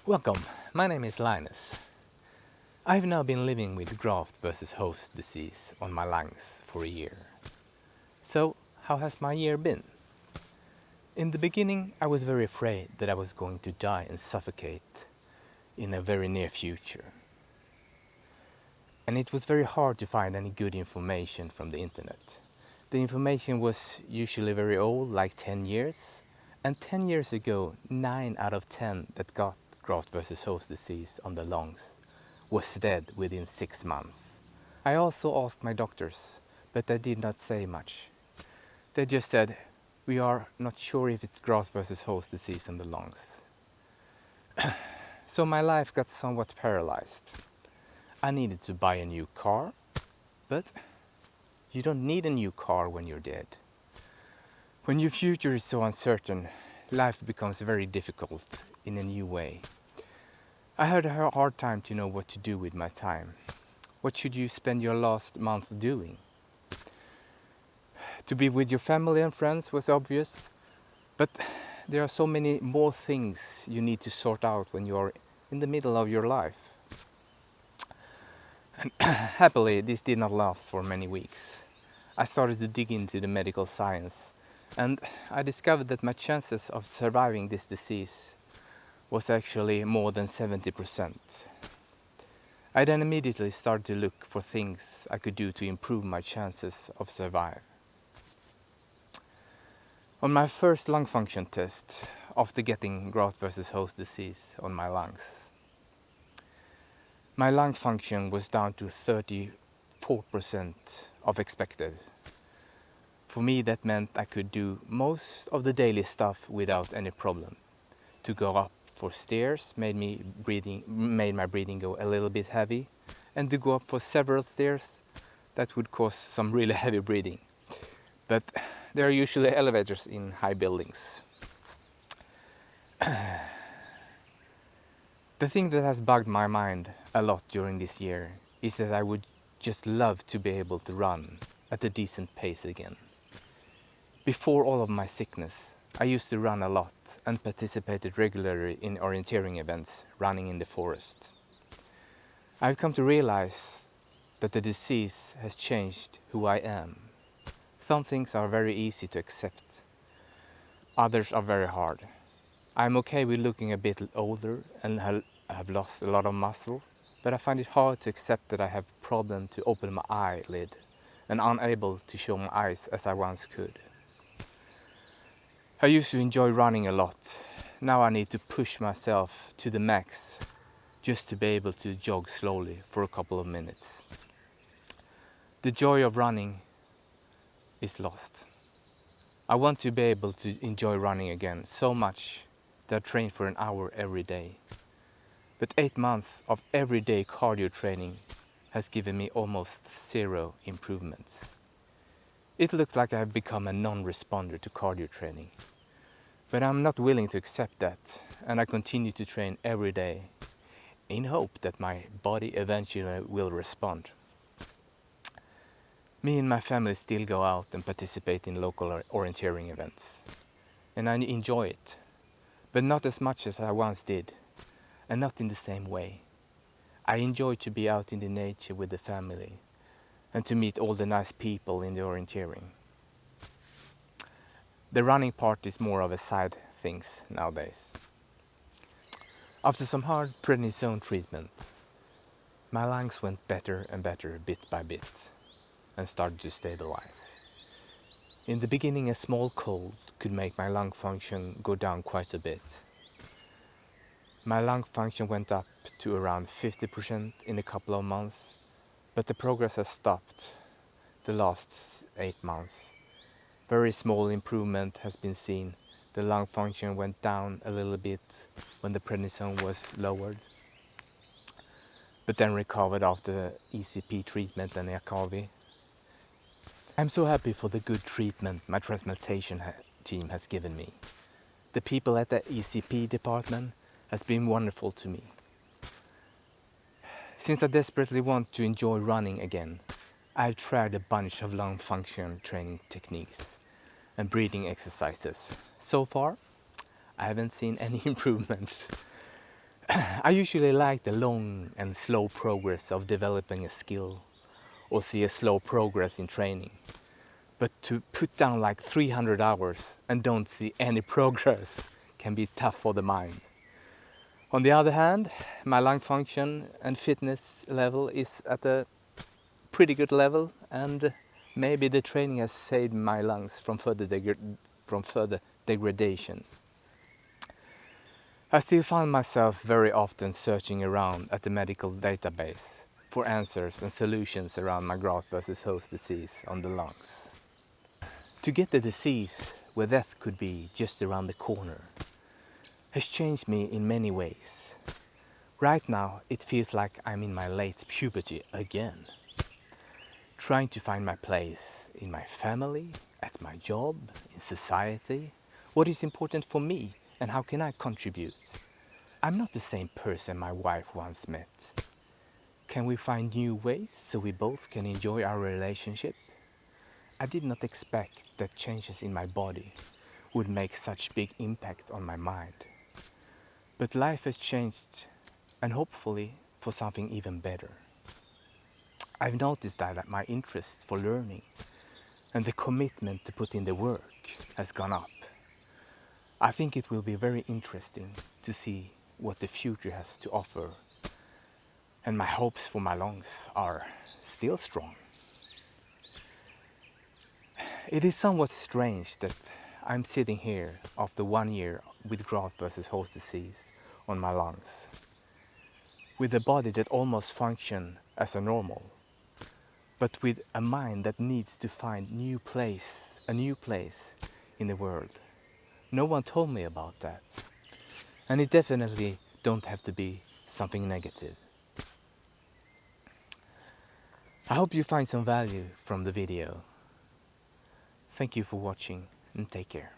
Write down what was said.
Welcome, my name is Linus. I've now been living with graft versus host disease on my lungs for a year. So, how has my year been? In the beginning, I was very afraid that I was going to die and suffocate in a very near future. And it was very hard to find any good information from the internet. The information was usually very old, like 10 years. And 10 years ago, 9 out of 10 that got graft versus host disease on the lungs was dead within 6 months. I also asked my doctors, but they did not say much. They just said, we are not sure if it's graft versus host disease in the lungs. So my life got somewhat paralyzed. I needed to buy a new car, but you don't need a new car when you're dead. When your future is so uncertain, life becomes very difficult in a new way. I had a hard time to know what to do with my time. What should you spend your last month doing? To be with your family and friends was obvious, but there are so many more things you need to sort out when you are in the middle of your life. And happily, this did not last for many weeks. I started to dig into the medical science, and I discovered that my chances of surviving this disease was actually more than 70%. I then immediately started to look for things I could do to improve my chances of survive. On my first lung function test, after getting graft versus host disease on my lungs, my lung function was down to 34% of expected. For me, that meant I could do most of the daily stuff without any problem. To go up for stairs made my breathing go a little bit heavy, and to go up for several stairs, that would cause some really heavy breathing. But there are usually elevators in high buildings. The thing that has bugged my mind a lot during this year is that I would just love to be able to run at a decent pace again. Before all of my sickness, I used to run a lot and participated regularly in orienteering events, running in the forest. I've come to realize that the disease has changed who I am. Some things are very easy to accept. Others are very hard. I'm okay with looking a bit older and have lost a lot of muscle, but I find it hard to accept that I have a problem to open my eyelid and unable to show my eyes as I once could. I used to enjoy running a lot. Now I need to push myself to the max just to be able to jog slowly for a couple of minutes. The joy of running is lost. I want to be able to enjoy running again so much that I train for an hour every day. But 8 months of everyday cardio training has given me almost zero improvements. It looks like I have become a non-responder to cardio training. But I'm not willing to accept that, and I continue to train every day in hope that my body eventually will respond. Me and my family still go out and participate in local orienteering events, and I enjoy it, but not as much as I once did, and not in the same way. I enjoy to be out in the nature with the family and to meet all the nice people in the orienteering. The running part is more of a side things nowadays. After some hard prednisone treatment, my lungs went better and better bit by bit and started to stabilize. In the beginning, a small cold could make my lung function go down quite a bit. My lung function went up to around 50% in a couple of months, but the progress has stopped the last 8 months. Very small improvement has been seen. The lung function went down a little bit when the prednisone was lowered, but then recovered after ECP treatment and ECAVI. I'm so happy for the good treatment my transplantation team has given me. The people at the ECP department has been wonderful to me. Since I desperately want to enjoy running again, I've tried a bunch of lung function training techniques and breathing exercises. So far, I haven't seen any improvements. I usually like the long and slow progress of developing a skill or see a slow progress in training. But to put down like 300 hours and don't see any progress can be tough for the mind. On the other hand, my lung function and fitness level is at a pretty good level, and maybe the training has saved my lungs from further degradation. I still find myself very often searching around at the medical database for answers and solutions around my graft versus host disease on the lungs. To get the disease where death could be just around the corner has changed me in many ways. Right now it feels like I'm in my late puberty again, trying to find my place in my family, at my job, in society, what is important for me and how can I contribute. I'm not the same person my wife once met. Can we find new ways so we both can enjoy our relationship? I did not expect that changes in my body would make such big impact on my mind. But life has changed, and hopefully for something even better. I've noticed that my interest for learning and the commitment to put in the work has gone up. I think it will be very interesting to see what the future has to offer, and my hopes for my lungs are still strong. It is somewhat strange that I'm sitting here after 1 year with graft versus host disease on my lungs, with a body that almost functions as a normal, but with a mind that needs to find a new place in the world. No one told me about that, and it definitely don't have to be something negative. I hope you find some value from the video. Thank you for watching and take care.